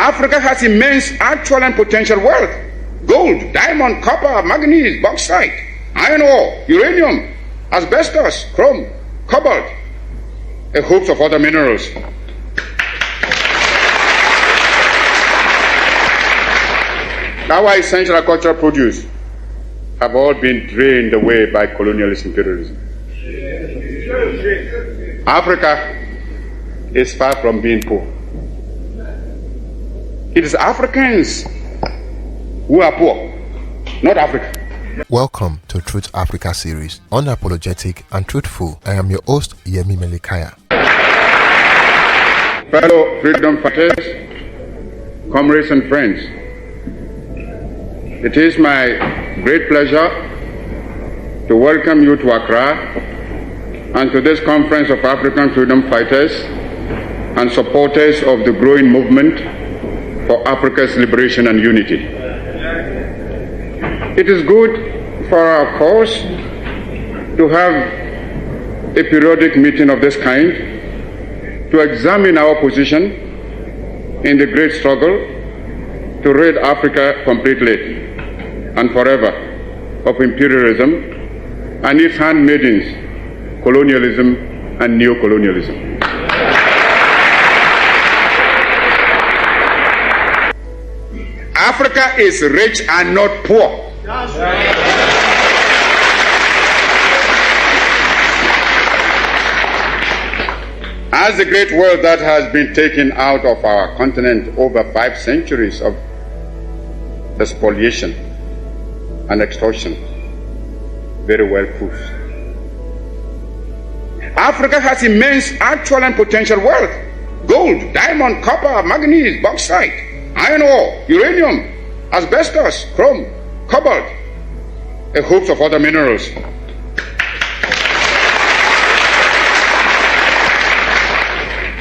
Africa has immense actual and potential wealth: gold, diamond, copper, manganese, bauxite, iron ore, uranium, asbestos, chrome, cobalt, a host of other minerals. Our essential agricultural produce have all been drained away by colonialist imperialism. Africa is far from being poor. It is Africans who are poor, not Africa. Welcome to Truth Africa series, unapologetic and truthful. I am your host, Yemi Melikaya. Fellow freedom fighters, comrades and friends, it is my great pleasure to welcome you to Accra and to this conference of African freedom fighters and supporters of the growing movement for Africa's liberation and unity. It is good for our cause to have a periodic meeting of this kind to examine our position in the great struggle to rid Africa completely and forever of imperialism and its handmaidens, colonialism and neocolonialism. Africa is rich and not poor. As the great wealth that has been taken out of our continent over 5 centuries of spoliation and extortion very well proves. Africa has immense actual and potential wealth: gold, diamond, copper, manganese, bauxite, iron ore, uranium, asbestos, chrome, cobalt, a host of other minerals.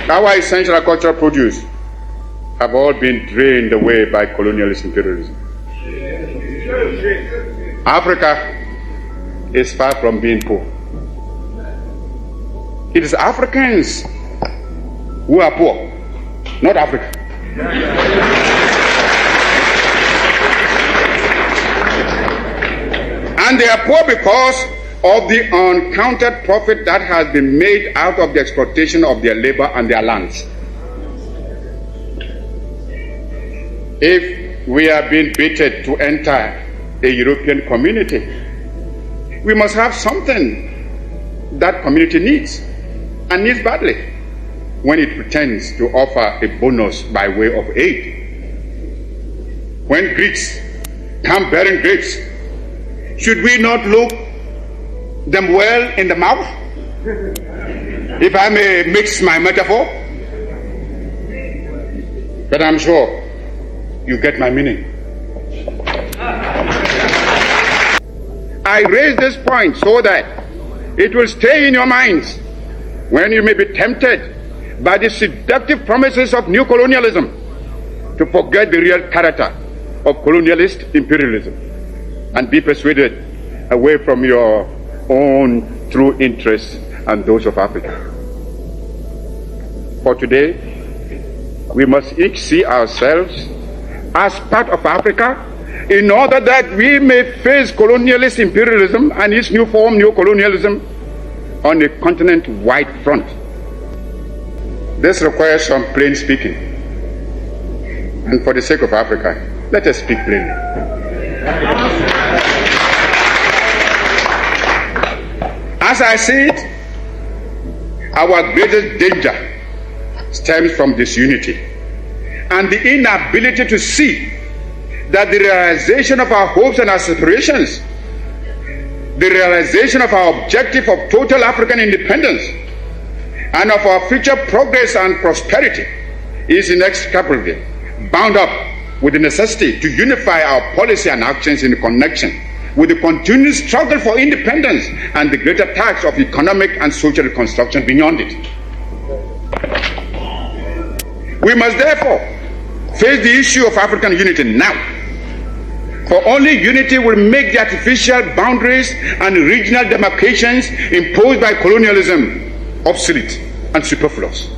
Our essential agricultural produce have all been drained away by colonialist imperialism. Africa is far from being poor. It is Africans who are poor, not Africa. And they are poor because of the uncounted profit that has been made out of the exploitation of their labor and their lands. If we are being baited to enter a European community, we must have something that community needs, and needs badly, when it pretends to offer a bonus by way of aid. When Greeks come bearing grapes, should we not look them well in the mouth? If I may mix my metaphor. But I'm sure you get my meaning. I raise this point so that it will stay in your minds when you may be tempted by the seductive promises of new colonialism to forget the real character of colonialist imperialism and be persuaded away from your own true interests and those of Africa. For today, we must each see ourselves as part of Africa in order that we may face colonialist imperialism and its new form, neocolonialism, on a continent-wide front. This requires some plain speaking. And for the sake of Africa, let us speak plainly. As I see it, our greatest danger stems from disunity and the inability to see that the realization of our hopes and aspirations, the realization of our objective of total African independence, and of our future progress and prosperity is inextricably bound up with the necessity to unify our policy and actions in connection with the continued struggle for independence and the greater task of economic and social reconstruction beyond it. We must therefore face the issue of African unity now, for only unity will make the artificial boundaries and regional demarcations imposed by colonialism obsolete and superfluous.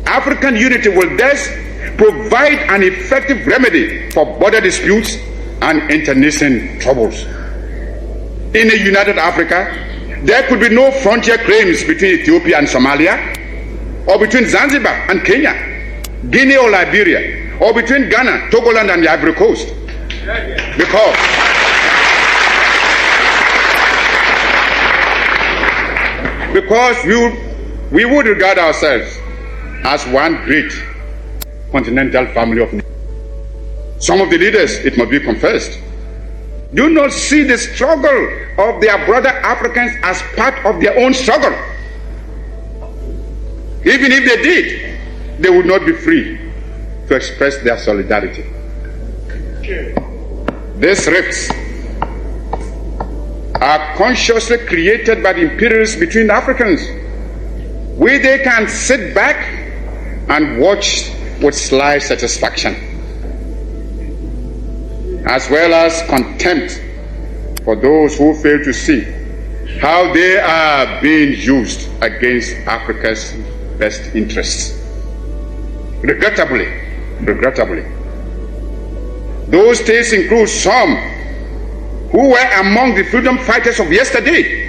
African unity will thus provide an effective remedy for border disputes and internecine troubles. In a united Africa, there could be no frontier claims between Ethiopia and Somalia, or between Zanzibar and Kenya, Guinea or Liberia, or between Ghana, Togoland and the Ivory Coast. Because we would regard ourselves as one great continental family of nations. Some of the leaders, it must be confessed, do not see the struggle of their brother Africans as part of their own struggle. Even if they did, they would not be free to express their solidarity. These rifts are consciously created by the imperialists between Africans, where they can sit back and watch with sly satisfaction, as well as contempt for those who fail to see how they are being used against Africa's best interests. Regrettably, those states include some who were among the freedom fighters of yesterday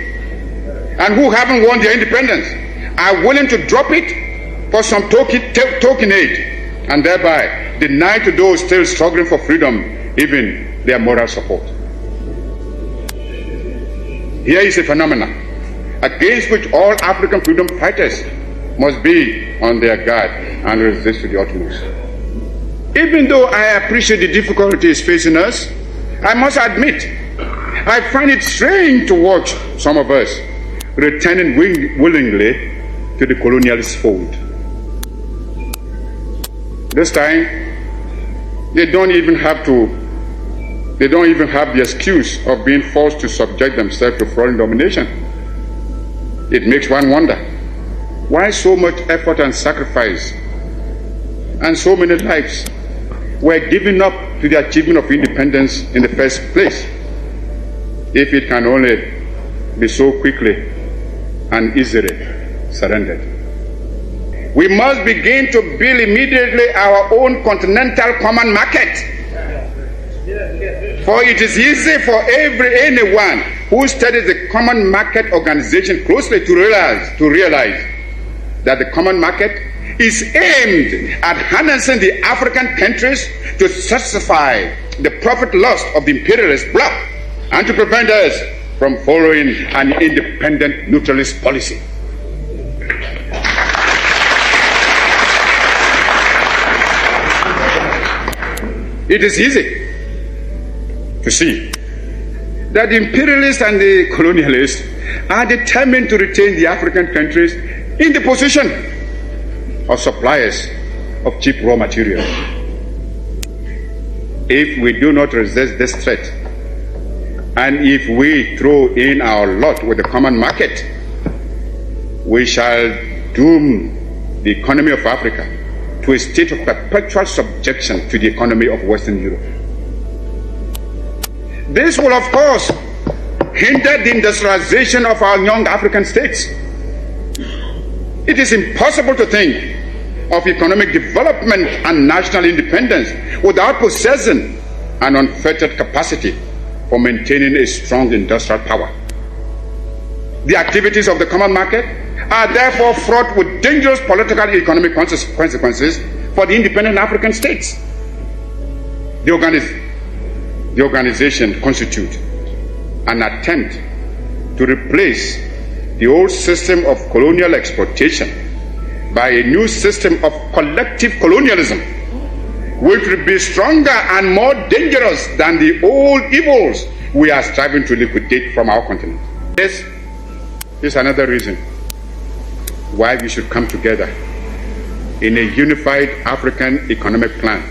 and who haven't won their independence, are willing to drop it for some token aid, and thereby deny to those still struggling for freedom even their moral support. Here is a phenomenon against which all African freedom fighters must be on their guard and resist to the utmost. Even though I appreciate the difficulties facing us, I must admit, I find it strange to watch some of us returning willingly to the colonialist fold. This time, they don't even have the excuse of being forced to subject themselves to foreign domination. It makes one wonder, why so much effort and sacrifice and so many lives were given up to the achievement of independence in the first place, if it can only be so quickly and easily surrendered. We must begin to build immediately our own continental common market. For it is easy for anyone who studies the common market organization closely to realize that the common market is aimed at harnessing the African countries to satisfy the profit lust of the imperialist bloc and to prevent us from following an independent neutralist policy. It is easy to see that the imperialists and the colonialists are determined to retain the African countries in the position of suppliers of cheap raw materials. If we do not resist this threat, and if we throw in our lot with the common market, we shall doom the economy of Africa to a state of perpetual subjection to the economy of Western Europe. This will, of course, hinder the industrialization of our young African states. It is impossible to think of economic development and national independence without possessing an unfettered capacity for maintaining a strong industrial power. The activities of the common market are therefore fraught with dangerous political and economic consequences for the independent African states. The organization constitutes an attempt to replace the old system of colonial exploitation by a new system of collective colonialism, which will be stronger and more dangerous than the old evils we are striving to liquidate from our continent. This is another reason why we should come together in a unified African economic plan,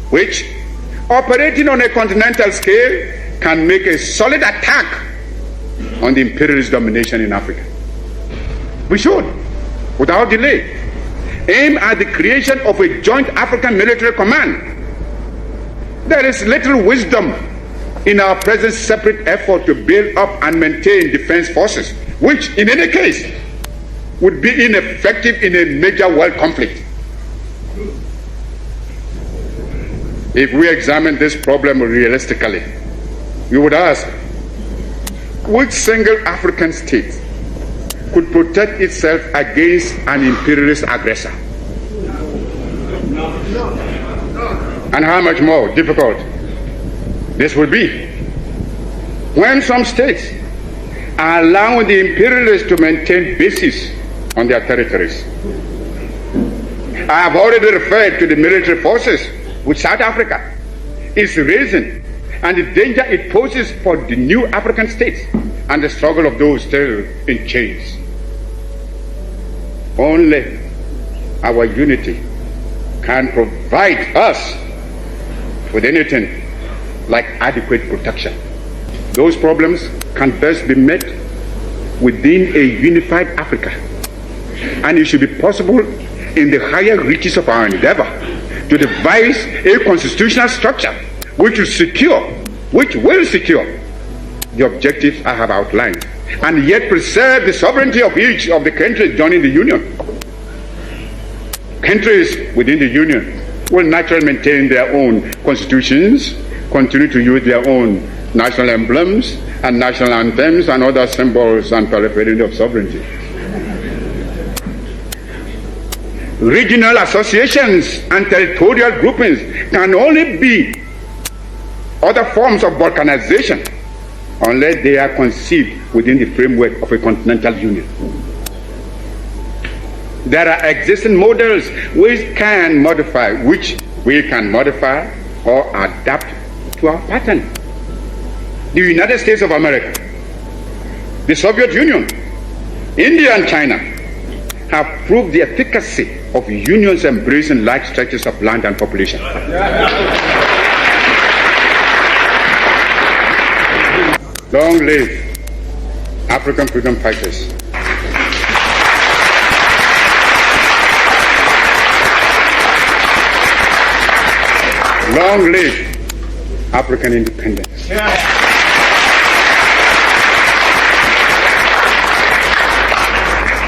which, operating on a continental scale, can make a solid attack on the imperialist domination in Africa. We should, without delay, aim at the creation of a joint African military command. There is little wisdom in our present separate effort to build up and maintain defense forces, which in any case would be ineffective in a major world conflict. If we examine this problem realistically, we would ask, which single African state could protect itself against an imperialist aggressor? And how much more difficult this would be when some states are allowing the imperialists to maintain bases on their territories. I have already referred to the military forces which South Africa is raising and the danger it poses for the new African states and the struggle of those still in chains. Only our unity can provide us with anything like adequate protection. Those problems can best be met within a unified Africa, and it should be possible in the higher reaches of our endeavor to devise a constitutional structure which will secure the objectives I have outlined, and yet preserve the sovereignty of each of the countries joining the Union. Countries within the Union will naturally maintain their own constitutions, continue to use their own national emblems and national anthems and other symbols and paraphernalia of sovereignty. Regional associations and territorial groupings can only be other forms of balkanization unless they are conceived within the framework of a continental union. There are existing models which we can modify or adapt to our pattern. The United States of America, the Soviet Union, India and China have proved the efficacy of unions embracing large stretches of land and population. Long live African freedom fighters. Long live African independence.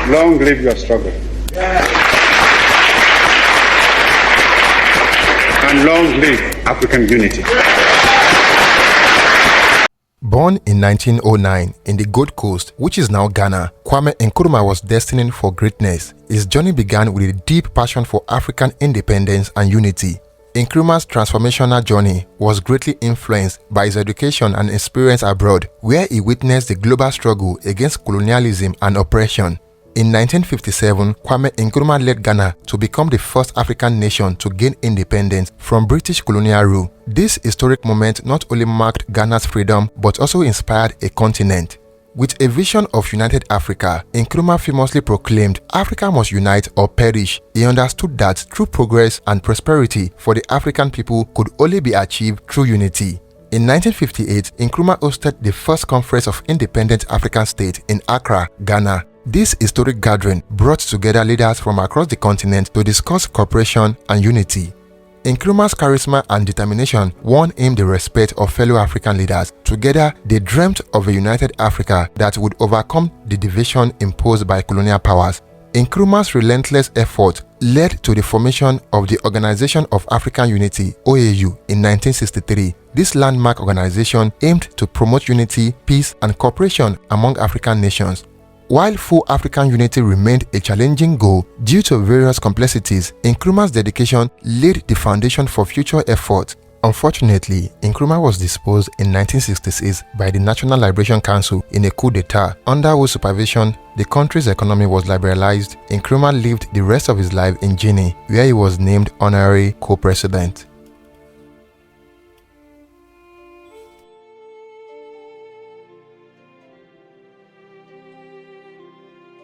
Long live your struggle. And long live African unity. Born in 1909 in the Gold Coast, which is now Ghana, Kwame Nkrumah was destined for greatness. His journey began with a deep passion for African independence and unity. Nkrumah's transformational journey was greatly influenced by his education and experience abroad, where he witnessed the global struggle against colonialism and oppression. In 1957, Kwame Nkrumah led Ghana to become the first African nation to gain independence from British colonial rule. This historic moment not only marked Ghana's freedom but also inspired a continent. With a vision of united Africa, Nkrumah famously proclaimed, "Africa must unite or perish." He understood that true progress and prosperity for the African people could only be achieved through unity. In 1958, Nkrumah hosted the first Conference of Independent African States in Accra, Ghana. This historic gathering brought together leaders from across the continent to discuss cooperation and unity. Nkrumah's charisma and determination won him the respect of fellow African leaders. Together, they dreamt of a united Africa that would overcome the division imposed by colonial powers. Nkrumah's relentless effort led to the formation of the Organization of African Unity (OAU) in 1963. This landmark organization aimed to promote unity, peace, and cooperation among African nations. While full African unity remained a challenging goal due to various complexities, Nkrumah's dedication laid the foundation for future efforts. Unfortunately, Nkrumah was deposed in 1966 by the National Liberation Council in a coup d'etat, under whose supervision the country's economy was liberalized. Nkrumah lived the rest of his life in Guinea, where he was named honorary co-president.